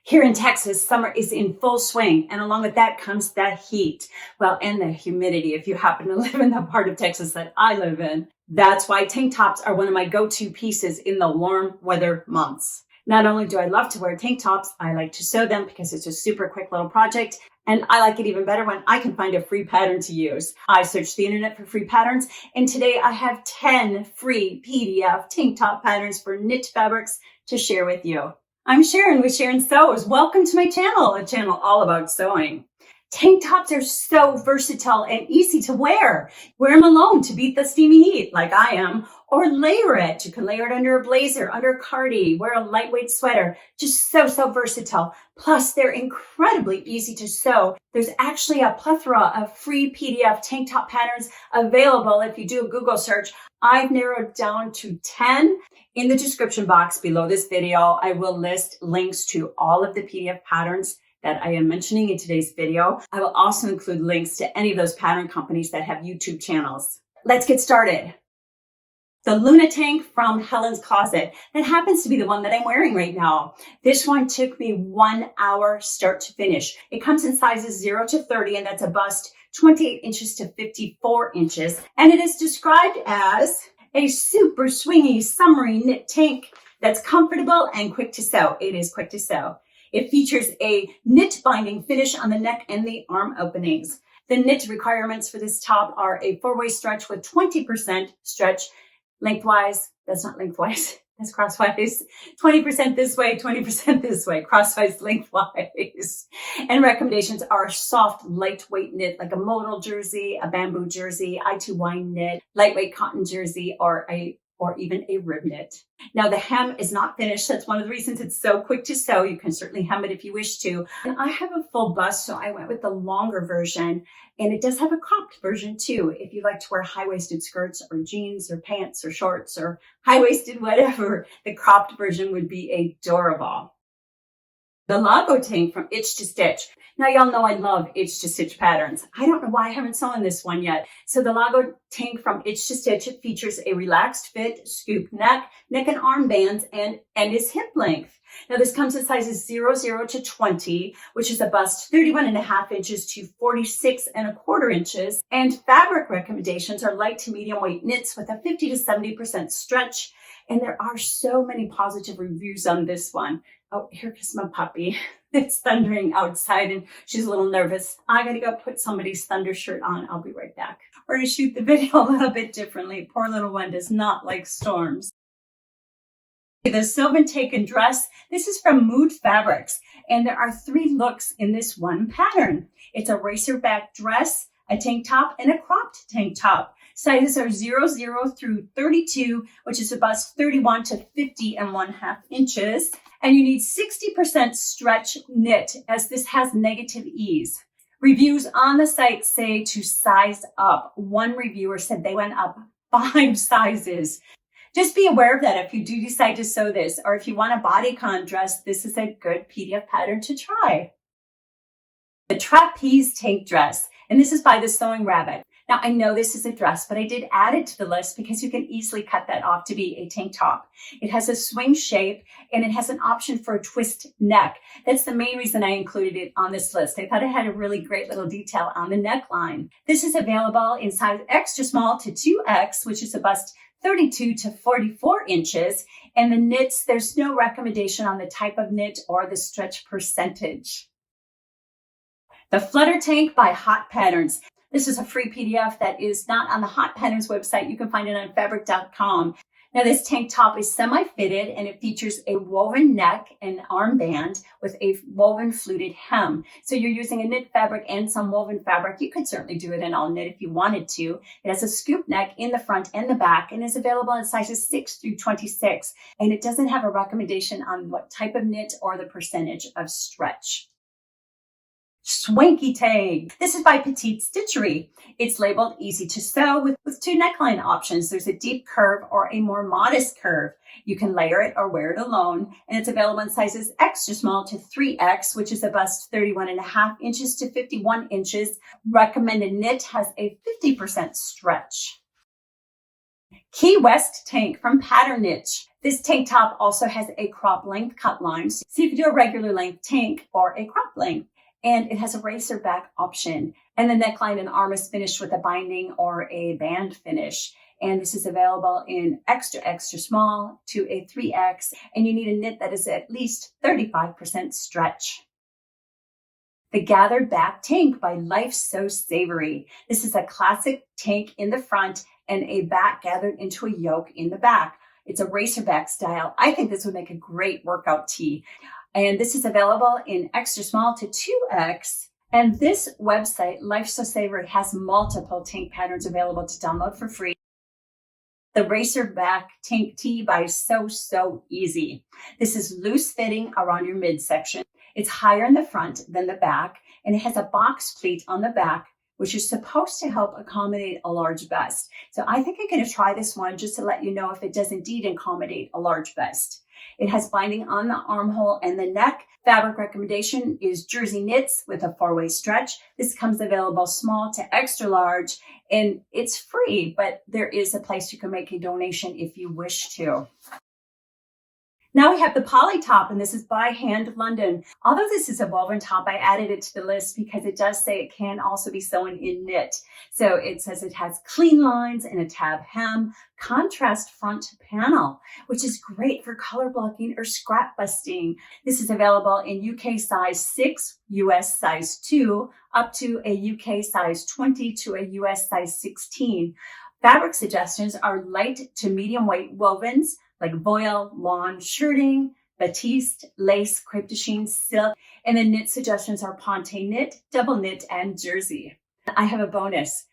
Here in Texas, summer is in full swing, and along with that comes the heat. Well, and the humidity if you happen to live in the part of Texas that I live in. That's why tank tops are one of my go-to pieces in the warm weather months. Not only do I love to wear tank tops, I like to sew them because it's a super quick little project, and I like it even better when I can find a free pattern to use. I searched the internet for free patterns, and today I have 10 free PDF tank top patterns for knit fabrics to share with you. I'm Sharon with Sharon Sews. Welcome to my channel, a channel all about sewing. Tank tops are so versatile and easy to wear. Wear them alone to beat the steamy heat like I am, or layer it. You can layer it under a blazer, under a cardi, wear a lightweight sweater. Just so versatile. Plus, they're incredibly easy to sew. There's actually a plethora of free PDF tank top patterns available if you do a Google search. I've narrowed down to 10. In the description box below this video, I will list links to all of the PDF patterns that I am mentioning in today's video. I will also include links to any of those pattern companies that have YouTube channels. Let's get started. The Luna tank from Helen's closet. That happens to be the one that I'm wearing right now. This one took me 1 hour start to finish. It comes in sizes 0 to 30, and that's a bust 28 inches to 54 inches. And it is described as a super swingy, summery knit tank that's comfortable and quick to sew. It is quick to sew. It features a knit binding finish on the neck and the arm openings. The knit requirements for this top are a 4-way stretch with 20% stretch lengthwise. That's not lengthwise, that's crosswise. 20% this way, 20% this way, crosswise, lengthwise. And recommendations are soft, lightweight knit, like a modal jersey, a bamboo jersey, I2Y knit, lightweight cotton jersey, or even a rib knit. Now the hem is not finished. That's one of the reasons it's so quick to sew. You can certainly hem it if you wish to. And I have a full bust, so I went with the longer version. And it does have a cropped version too. If you like to wear high-waisted skirts or jeans or pants or shorts or high-waisted whatever, the cropped version would be adorable. The LAGO tank from Itch to Stitch. Now, y'all know I love Itch to Stitch patterns. I don't know why I haven't sewn this one yet. So the LAGO tank from Itch to Stitch, it features a relaxed fit, scoop neck and arm bands, and is hip length. Now, this comes in sizes 0 to 20, which is a bust 31.5 inches to 46.25 inches. And fabric recommendations are light to medium weight knits with a 50 to 70% stretch. And there are so many positive reviews on this one. Oh, here comes my puppy. It's thundering outside and she's a little nervous. I gotta go put somebody's thunder shirt on. I'll be right back. Or to shoot the video a little bit differently. Poor little one does not like storms. The SYLVAN take and dress. This is from Mood Fabrics. And there are 3 looks in this one pattern. It's a racer back dress, a tank top, and a cropped tank top. Sizes are 0 through 32, which is a bust 31 to 50.5 inches. And you need 60% stretch knit, as this has negative ease. Reviews on the site say to size up. One reviewer said they went up 5 sizes. Just be aware of that if you do decide to sew this, or if you want a bodycon dress, this is a good PDF pattern to try. The Trapeze tank dress, and this is by the Sewing Rabbit. Now, I know this is a dress, but I did add it to the list because you can easily cut that off to be a tank top. It has a swing shape, and it has an option for a twist neck. That's the main reason I included it on this list. I thought it had a really great little detail on the neckline. This is available in size extra small to 2X, which is a bust 32 to 44 inches. And the knits, there's no recommendation on the type of knit or the stretch percentage. The Flutter tank by HotPatterns. This is a free PDF that is not on the HotPatterns website. You can find it on fabric.com. Now, this tank top is semi-fitted, and it features a woven neck and armband with a woven fluted hem. So you're using a knit fabric and some woven fabric. You could certainly do it in all knit if you wanted to. It has a scoop neck in the front and the back, and is available in sizes 6 through 26. And it doesn't have a recommendation on what type of knit or the percentage of stretch. Swanky tag. This is by Petite Stitchery. It's labeled easy to sew with 2 neckline options. There's a deep curve or a more modest curve. You can layer it or wear it alone, and it's available in sizes extra small to 3X, which is a bust 31.5 inches to 51 inches. Recommended knit has a 50% stretch. Key West tank from Pattern Niche. This tank top also has a crop length cut line. So you can do a regular length tank or a crop length. And it has a racer back option. And the neckline and arm is finished with a binding or a band finish. And this is available in extra, extra small to a 3X. And you need a knit that is at least 35% stretch. The Gathered Back Tank by Life So Savory. This is a classic tank in the front and a back gathered into a yoke in the back. It's a racer back style. I think this would make a great workout tee. And this is available in extra small to 2X. And this website, Life So Savory, has multiple tank patterns available to download for free. The Racer Back Tank Tee by So Easy. This is loose fitting around your midsection. It's higher in the front than the back, and it has a box pleat on the back, which is supposed to help accommodate a large vest. So I think I'm going to try this one just to let you know if it does indeed accommodate a large vest. It has binding on the armhole and the neck. Fabric recommendation is jersey knits with a 4-way stretch. This comes available small to extra large, and it's free, but there is a place you can make a donation if you wish to. Now we have the poly top, and this is by Hand London. Although this is a woven top, I added it to the list because it does say it can also be sewn in knit. So it says it has clean lines and a tab hem, contrast front panel, which is great for color blocking or scrap busting. This is available in UK size 6, US size 2, up to a UK size 20 to a US size 16. Fabric suggestions are light to medium weight wovens, like voile, lawn, shirting, batiste, lace, crepe de chine, silk, and the knit suggestions are ponte knit, double knit, and jersey. I have a bonus,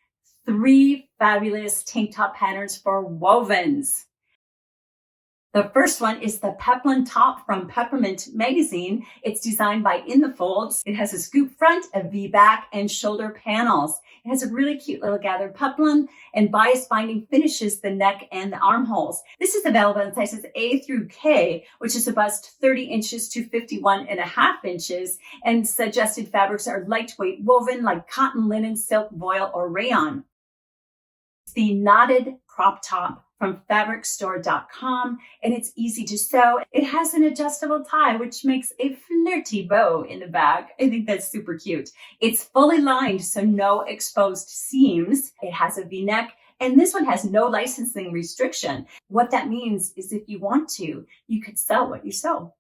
3 fabulous tank top patterns for wovens. The first one is the PEPLUM top from Peppermint magazine. It's designed by In the Folds. It has a scoop front, a V back, and shoulder panels. It has a really cute little gathered peplum, and bias binding finishes the neck and the armholes. This is available in sizes A through K, which is a bust 30 inches to 51.5 inches, and suggested fabrics are lightweight woven like cotton, linen, silk, voile, or rayon. It's the knotted crop top from fabricstore.com, and it's easy to sew. It has an adjustable tie, which makes a flirty bow in the back. I think that's super cute. It's fully lined, so no exposed seams. It has a V-neck, and this one has no licensing restriction. What that means is if you want to, you could sell what you sew.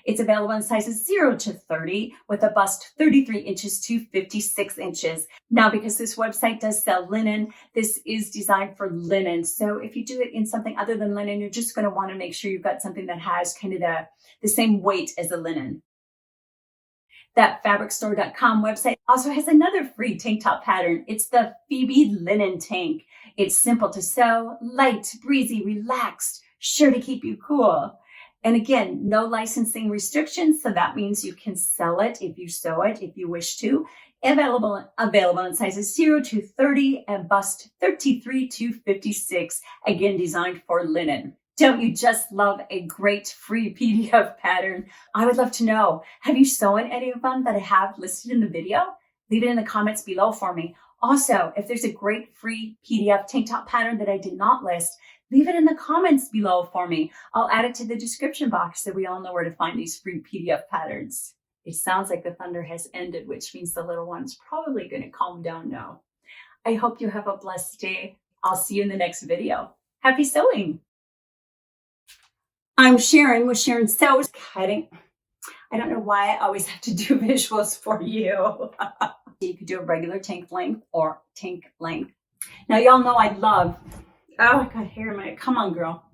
It's available in sizes 0 to 30 with a bust 33 inches to 56 inches. Now, because this website does sell linen, this is designed for linen. So if you do it in something other than linen, you're just going to want to make sure you've got something that has kind of the same weight as a linen. That fabricstore.com website also has another free tank top pattern. It's the PHOEBE linen tank. It's simple to sew, light, breezy, relaxed, sure to keep you cool. And again, no licensing restrictions, so that means you can sell it if you sew it, if you wish to. Available in sizes 0 to 30 and bust 33 to 56, again designed for linen. Don't you just love a great free PDF pattern? I would love to know, have you sewn any of them that I have listed in the video? Leave it in the comments below for me. Also, if there's a great free PDF tank top pattern that I did not list, leave it in the comments below for me. I'll add it to the description box so we all know where to find these free PDF patterns. It sounds like the thunder has ended, which means the little one's probably going to calm down now. I hope you have a blessed day. I'll see you in the next video. Happy sewing! I'm Sharon with Sharon Sews. I don't know why I always have to do visuals for you. You could do a regular tank length or tank length. Now, y'all know I love, oh, I got hair in my, come on, girl.